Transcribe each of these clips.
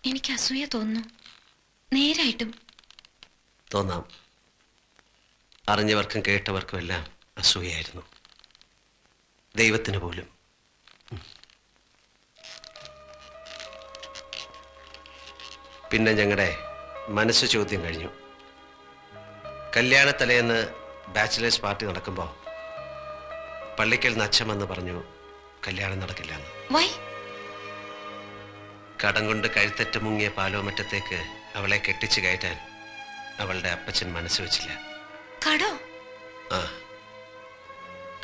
എനിക്ക് അസൂയ തോന്നുന്നു. നേരായിട്ടും തോന്നാം. അറിഞ്ഞവർക്കും കേട്ടവർക്കും എല്ലാം അസൂയായിരുന്നു, ദൈവത്തിന് പോലും. പിന്നെ ഞങ്ങളുടെ മനസ്സ് ചോദ്യം കഴിഞ്ഞു. കല്യാണത്തലേന്ന് ബാച്ചിലേഴ്സ് പാർട്ടി നടക്കുമ്പോൾ പള്ളിക്കൽ നിന്ന് അച്ഛൻ വന്ന് പറഞ്ഞു കല്യാണം നടക്കില്ലെന്ന്. കടം കൊണ്ട് കഴുത്തറ്റ് മുങ്ങിയ പാലോമറ്റത്തേക്ക് അവളെ കെട്ടിച്ചു കയറ്റാൻ അവളുടെ അപ്പച്ചൻ മനസ്സ് വെച്ചില്ല. ആ,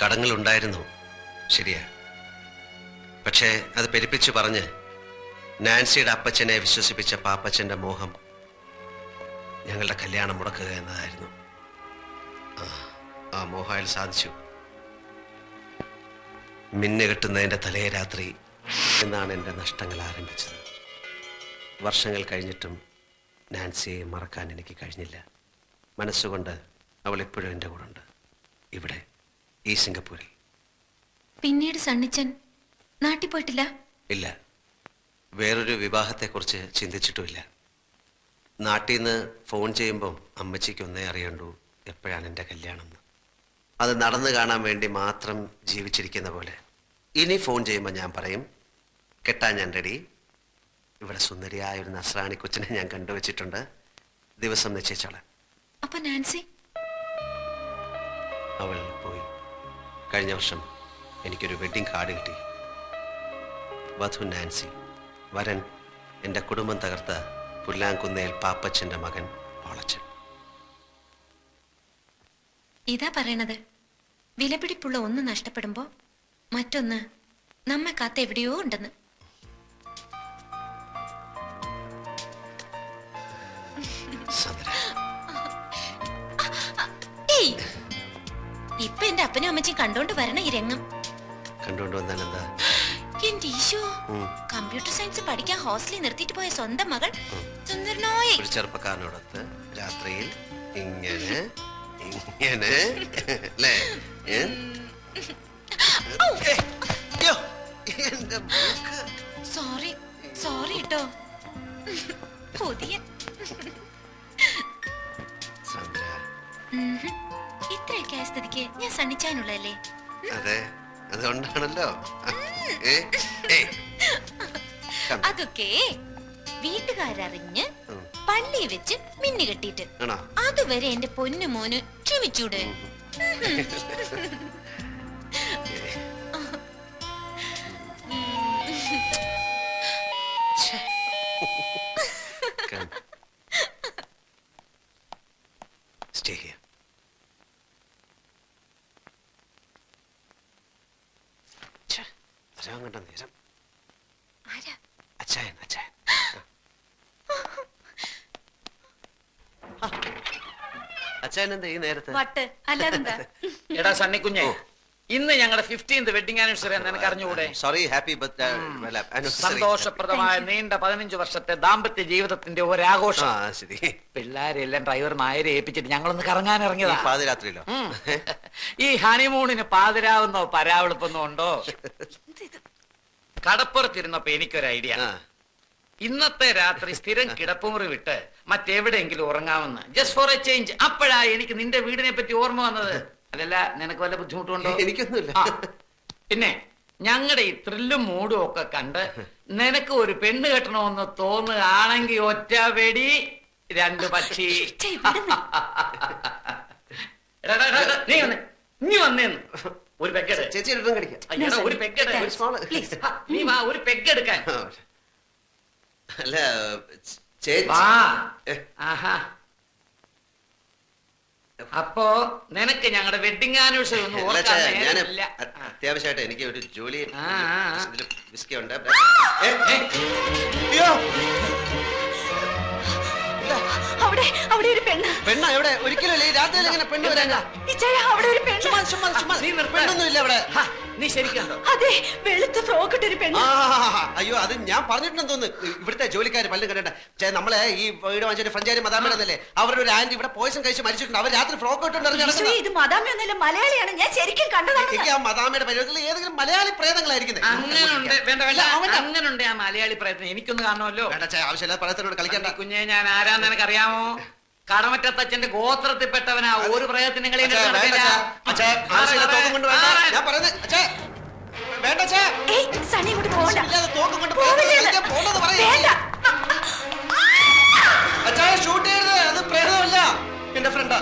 കടങ്ങളുണ്ടായിരുന്നു, ശരിയാ. പക്ഷേ അത് പെരുപ്പിച്ചു പറഞ്ഞ് നാൻസിയുടെ അപ്പച്ചനെ വിശ്വസിപ്പിച്ച പാപ്പച്ചന്റെ മോഹം ഞങ്ങളുടെ കല്യാണം മുടക്കുക എന്നതായിരുന്നു. ആ മോഹം അയാൾ സാധിച്ചു. മിന്നു കെട്ടുന്നതിൻ്റെ തലേ രാത്രി എന്നാണ് എൻ്റെ നഷ്ടങ്ങൾ ആരംഭിച്ചത്. വർഷങ്ങൾ കഴിഞ്ഞിട്ടും നാൻസിയെ മറക്കാൻ എനിക്ക് കഴിഞ്ഞില്ല. മനസ്സുകൊണ്ട് അവൾ എപ്പോഴും എൻ്റെ കൂടെ ഉണ്ട്, ഇവിടെ ഈ സിംഗപ്പൂരിൽ. പിന്നീട് സണ്ണിച്ചൻ നാട്ടിൽ പോയിട്ടില്ല? ഇല്ല, വേറൊരു വിവാഹത്തെക്കുറിച്ച് ചിന്തിച്ചിട്ടുമില്ല. നാട്ടിൽ നിന്ന് ഫോൺ ചെയ്യുമ്പം അമ്മച്ചിക്ക് ഒന്നേ അറിയണ്ടു, എപ്പോഴാണ് എൻ്റെ കല്യാണം എന്ന്. അത് നടന്നു കാണാൻ വേണ്ടി മാത്രം ജീവിച്ചിരിക്കുന്ന പോലെ. ഇനി ഫോൺ ചെയ്യുമ്പോൾ ഞാൻ പറയും കെട്ടാൻ ഞാൻ റെഡി, ഇവിടെ സുന്ദരിയായ ഒരു നസ്രാണി കൊച്ചിനെ ഞാൻ കണ്ടുവച്ചിട്ടുണ്ട്, ദിവസം നിശ്ചയിച്ചോളാം. അപ്പൊ നാൻസി? അവൾ പോയി. കഴിഞ്ഞ വർഷം എനിക്കൊരു വെഡ്ഡിംഗ് കാർഡ് കിട്ടി. വധു നാൻസി, വരൻ എൻ്റെ കുടുംബം തകർത്ത പുല്ലാങ്കുന്നേൽ പാപ്പച്ചൻ്റെ മകൻ പോളച്ചൻ. ഇതാ പറയണത്, വിലപിടിപ്പുള്ള ഒന്ന് നഷ്ടപ്പെടുമ്പോ മറ്റൊന്ന് നമ്മെ കാത്ത് എവിടെയോ ഉണ്ടെന്ന്. ഇപ്പൊ എന്റെ അപ്പനും അമ്മച്ചും കണ്ടോണ്ട് വരണ ഈ രംഗം കണ്ടോണ്ട് വന്നാൽ എന്താ? എന്റെ ഈശോ, കമ്പ്യൂട്ടർ സയൻസ് പഠിക്കാൻ ഹോസ്റ്റലിൽ നിർത്തിയിട്ട് പോയ സ്വന്തം മകൾ സുന്ദരനോയെ ഒരു ചെറുപ്പക്കാരനോടൊത്ത് രാത്രിയിൽ ഇങ്ങനെ ഇങ്ങനെ അല്ലേ? സോറി സോറി കേട്ടോ. പുതിയ ഇത്രയൊക്കെ ആയ സ്ഥിതിക്ക് ഞാൻ സണ്ണിച്ചാനുള്ളതല്ലേ? അതെ, അതുകൊണ്ടാണല്ലോ. അതൊക്കെ വീട്ടുകാരറിഞ്ഞ് പള്ളി വെച്ച് മിന്നു കെട്ടിട്ട് അതുവരെ എന്റെ പൊന്നു മോന് ക്ഷമിച്ചൂടെ? Stay here. കണ്ട നേരം അച്ചായൻ അച്ചായൻ അച്ചായൻ എന്താ ഈ നേരത്തെ? എടാ സണ്ണിക്കുഞ്ഞെ, ഇന്ന് ഞങ്ങളുടെ 15th വെഡിങ് ആനിവേഴ്സറി എന്ന് എനിക്ക് അറിഞ്ഞുകൂടെ? സോറി, ഹാപ്പി സന്തോഷപ്രദമായ നീണ്ട 15 വർഷത്തെ ദാമ്പത്യ ജീവിതത്തിന്റെ ഒരാഘോഷം. പിള്ളേരെല്ലാം ഡ്രൈവർ നായരെ ഏൽപ്പിച്ചിട്ട് ഞങ്ങളൊന്ന് കറങ്ങാൻ ഇറങ്ങിയതാ. പാതിരാത്രിയിലോ? ഈ ഹണിമൂണിന് പാതിരാവുന്നോ പരാവെളുപ്പൊന്നോ ഉണ്ടോ? കടപ്പുറത്തിരുന്നപ്പോ എനിക്കൊരു ഐഡിയ. ഇന്നത്തെ രാത്രി സ്ഥിരം കിടപ്പുമുറി വിട്ട് മറ്റെവിടെയെങ്കിലും ഉറങ്ങാമെന്ന്, ജസ്റ്റ് ഫോർ എ ചേഞ്ച്. അപ്പോഴാ എനിക്ക് നിന്റെ വീടിനെ പറ്റി ഓർമ്മ വന്നത്. അതല്ല, നിനക്ക് വല്ല ബുദ്ധിമുട്ടുണ്ടോ? എനിക്കൊന്നുമില്ല. പിന്നെ ഞങ്ങളുടെ ഈ ത്രില്ലും മൂടും ഒക്കെ കണ്ട് നിനക്ക് ഒരു പെണ്ണ് കെട്ടണമെന്ന് തോന്നുകയാണെങ്കിൽ ഒറ്റ വെടി 2 പക്ഷി. നീ വന്നേ, നീ വന്നേന്ന് ഒരു പെഗ്ഗെട്. ചേച്ചി ഒരു പെഗ്ഗെട്. നീ വാ, ഒരു പെഗ്ഗെടുക്കാൻ. അല്ല ചേച്ചി. ആഹാ, അപ്പോ നിനക്ക് ഞങ്ങളുടെ വെഡിങ് ആനിവേഴ്സറി ഒന്നും ഓർക്കാനില്ല. അത്യാവശ്യമായിട്ട് എനിക്ക് ഒരു ജോലി വിസ്കി ഉണ്ട്. പെണ്ണ എവിടെ? ഒരിക്കലും രാത്രി ഇങ്ങനെ പെണ്ണ് വരാൻ. പെണ്ണൊന്നുമില്ല അവിടെ. നീ ശരിക്കുണ്ടോ? അതെ, വെളുത്ത ഫ്രോക്ക് ഇട്ടൊരു പെണ്ണ്. അയ്യോ, അത് ഞാൻ പറഞ്ഞിട്ടുണ്ടെന്ന് തോന്നുന്നു. ഇവിടുത്തെ ജോലിക്കാർ പല്ലും കണ്ടേ നമ്മളെ ഈ വീട് വാങ്ങിച്ച ഫ്രഞ്ചാരി മദാമേടന്നല്ലേ, അവരുടെ ഒരു ആന്റി ഇവിടെ പോയിസൺ കഴിച്ച് മരിച്ചിട്ടുണ്ട്. അവർ രാത്രി ഫ്രോക്ക് ഇട്ടുണ്ടായിരുന്നു. ഇത് മദാമയൊന്നുമല്ല, മലയാളിയാണ്. ഞാൻ ശരിക്കും കണ്ടതാണ്. എനിക്ക് ആ മദാമയുടെ പരിപാടിയിൽ ഏതെങ്കിലും മലയാളി പ്രേതങ്ങളായിരിക്കുന്നത്. അങ്ങനുണ്ട് ആ മലയാളി പ്രയത്നം. എനിക്കൊന്ന് കാണണമല്ലോ. ആവശ്യമില്ല പ്രേതത്തിനോട് കളിക്കണ്ട. കുഞ്ഞെ, ഞാൻ ആരാന്ന് നിനക്കറിയാമോ? കടമറ്റത്തച്ഛന്റെ ഗോത്രത്തിൽപ്പെട്ടവനാ. ഒരു പ്രയത്നം നിങ്ങളെ സണ്ണി ഇങ്ങോട്ട് പോകണ്ട. ഷൂട്ട് ചെയ്യരുത്, അത് പ്രേതമല്ല, എന്റെ ഫ്രണ്ടാ.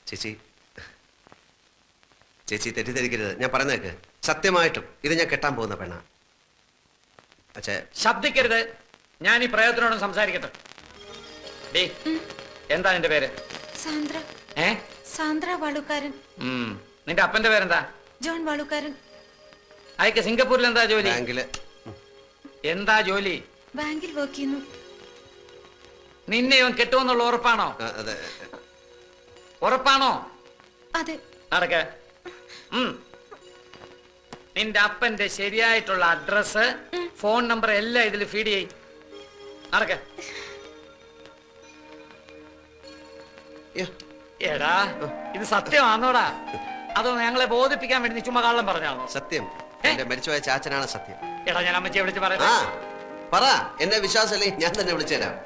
ചേച്ചി ചേച്ചി തെറ്റിദ്ധരിക്കരുത്, ഞാൻ പറയുന്നേക്ക്. സത്യമായിട്ടും ഇത് ഞാൻ കെട്ടാൻ പോകുന്ന പെണ്ണാ. അച്ഛാ ശബ്ദിക്കരുത്. ഞാൻ ഈ പ്രയത്നോടും സംസാരിക്കട്ടെ. എന്താ നിന്റെ പേര്? സാന്ദ്ര. സാന്ദ്ര വാളുകാരൻ. നിന്റെ അപ്പന്റെ പേരെന്താ? ജോൺ വാളുകാരൻ. അയക്ക് സിംഗപ്പൂരിൽ എന്താ ജോലി? ബാങ്കില്. എന്താ ജോലി? ബാങ്കിൽ വർക്ക് ചെയ്യുന്നു. നിന്നെ ഇവൻ കെട്ടുമെന്നുള്ള ഉറപ്പാണോ? അതെ. ഉറപ്പാണോ? അതെ. നടക്ക. നിന്റെ അപ്പന്റെ ശരിയായിട്ടുള്ള അഡ്രസ്, ഫോൺ നമ്പർ എല്ലാം ഇതിൽ ഫീഡ് ചെയ്. നടക്ക. എടാ, ഇത് സത്യമാണോടാ? അതോ ഞങ്ങളെ ബോധിപ്പിക്കാൻ വേണ്ടി നീ ചുമ്മാ കള്ളം പറഞ്ഞാണോ? സത്യം. എന്റെ മരിച്ചുപോയ ചാച്ചനാണ് സത്യം. എടാ, ഞാൻ അമ്മച്ചിയെ വിളിച്ച് പറയാം. പറ, എന്നെ വിശ്വാസമല്ലേ, ഞാൻ തന്നെ വിളിച്ചുതരാം.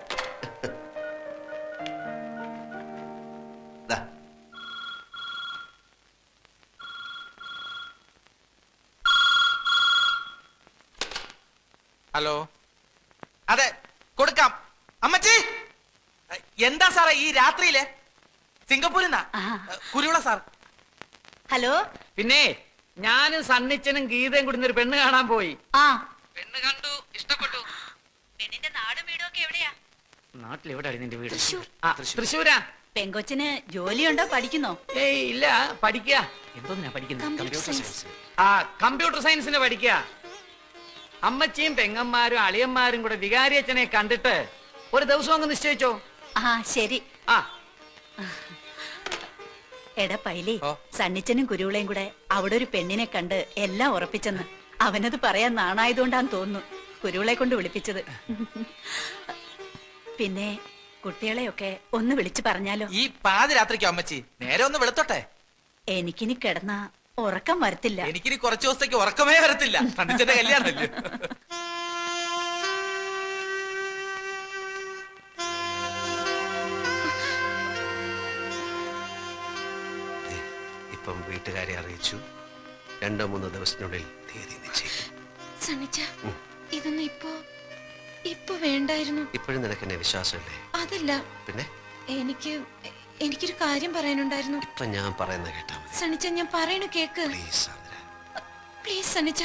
ഹലോ. അതെ, കൊടുക്കാം. അമ്മച്ചി, എന്താ സാറേ ഈ രാത്രിയിലെ? സിംഗപ്പൂരിൽ നിന്നാ, കുരുവിള സാർ. ഹലോ. പിന്നെ ഞാനും സണ്ണിച്ചനും ഗീതയും കൂടി ഒരു പെണ്ണ് കാണാൻ പോയി. പെണ്ണ് കണ്ടു, ഇഷ്ടപ്പെട്ടു. പെണ്ണിന്റെ നാടും വീടും ഒക്കെ എവിടെയാ? നാട്ടിലെവിടെയാണ് നിന്റെ വീട്? തൃശ്ശൂരാ. പെങ്കൊച്ചിന് ജോലിയുണ്ടോ, പഠിക്കുന്നോ? ഏയ് ഇല്ല, പഠിക്കുക. എന്തോന്നാ പഠിക്കുന്നത്? കമ്പ്യൂട്ടർ സയൻസിന് പഠിക്കുക. അമ്മച്ചിയും പെങ്ങന്മാരും അളിയന്മാരും കൂടെ വികാരിയച്ഛനെ കണ്ടിട്ട് ഒരു ദിവസം അങ്ങ് നിശ്ചയിച്ചോ? ശരി. എടാ പൈലി, സണ്ണിച്ചനും കുരുവിളയും കൂടെ അവിടെ ഒരു പെണ്ണിനെ കണ്ട് എല്ലാം ഉറപ്പിച്ചെന്ന്. അവനത് പറയാൻ നാണായതുകൊണ്ടാന്ന് തോന്നുന്നു കുരുവിളെ കൊണ്ട് വിളിപ്പിച്ചത്. പിന്നെ കുട്ടികളെയൊക്കെ ഒന്ന് വിളിച്ചു പറഞ്ഞാലോ? ഈ പാതിരാത്രിക്കോ അമ്മച്ചി? നേരെ ഒന്ന് വെളുത്തോട്ടെ. എനിക്കിനി കിടന്ന ഉറക്കം വരത്തില്ല. എനിക്കിനി കുറച്ചു ദിവസത്തേക്ക് ഉറക്കമേ വരത്തില്ല. സണ്ണിച്ചന്റെ കല്യാണമല്ലേ. ഇപ്പം വീട്ടുകാരെ അറിയിച്ചു. 2-3 ദിവസത്തിനുള്ളിൽ തീയതി നിശ്ചയിക്കും. ഇതൊന്നും ഇപ്പൊ വേണ്ടായിരുന്നു. ഇപ്പോഴും നിനക്ക് എന്നെ വിശ്വാസമല്ലേ? അതല്ല, പിന്നെ എനിക്കൊരു കാര്യം പറയാനുണ്ടായിരുന്നു. ഇപ്പൊ ഞാൻ പറയുന്ന കേട്ടാ മതി. സണ്ണിച്ച, ഞാൻ പറയണ കേക്ക്. പ്ലീസ് സണ്ണിച്ച.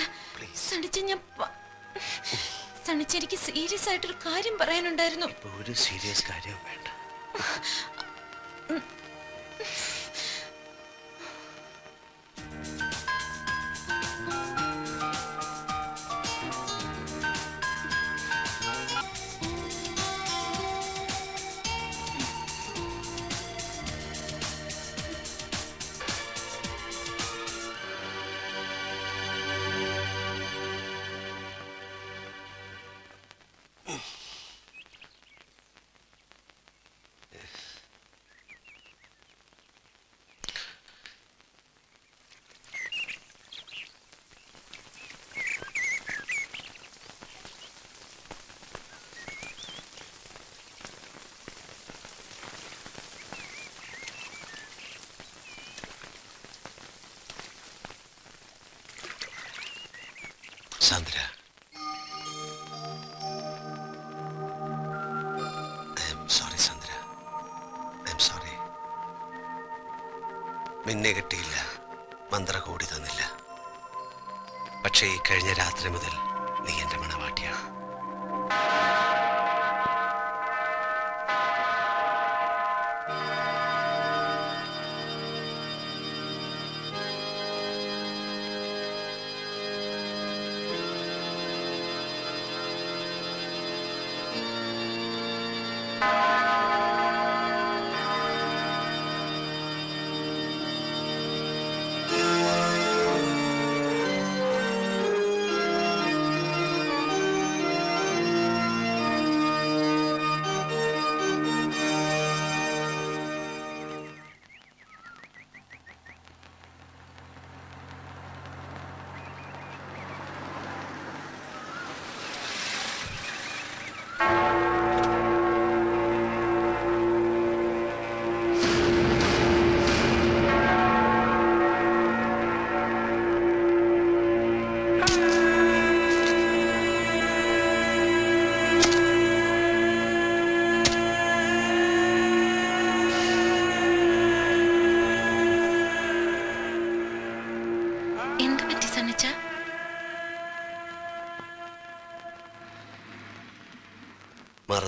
സണ്ണിച്ച, എനിക്ക് സീരിയസ് ആയിട്ടൊരു കാര്യം പറയാനുണ്ടായിരുന്നു. ഇപ്പൊ ഒരു സീരിയസ് കാര്യം വേണ്ട. Sandra, sorry Sandra, sorry. നിന്നെ കിട്ടിയില്ല, മന്ത്ര കൂടി തന്നില്ല. പക്ഷേ ഈ കഴിഞ്ഞ രാത്രി മുതൽ നീ എന്റെ മണവാട്ടിയാണ്.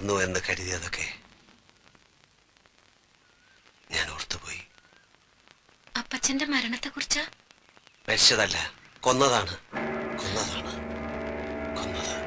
മരിക്കുന്നു എന്ന് കരുതിയതൊക്കെ ഞാൻ ഓർത്തുപോയി. അപ്പച്ചന്റെ മരണത്തെ കുറിച്ചാ? മരിച്ചതല്ല, കൊന്നതാണ്. കൊന്നതാണ്. കൊന്നത്.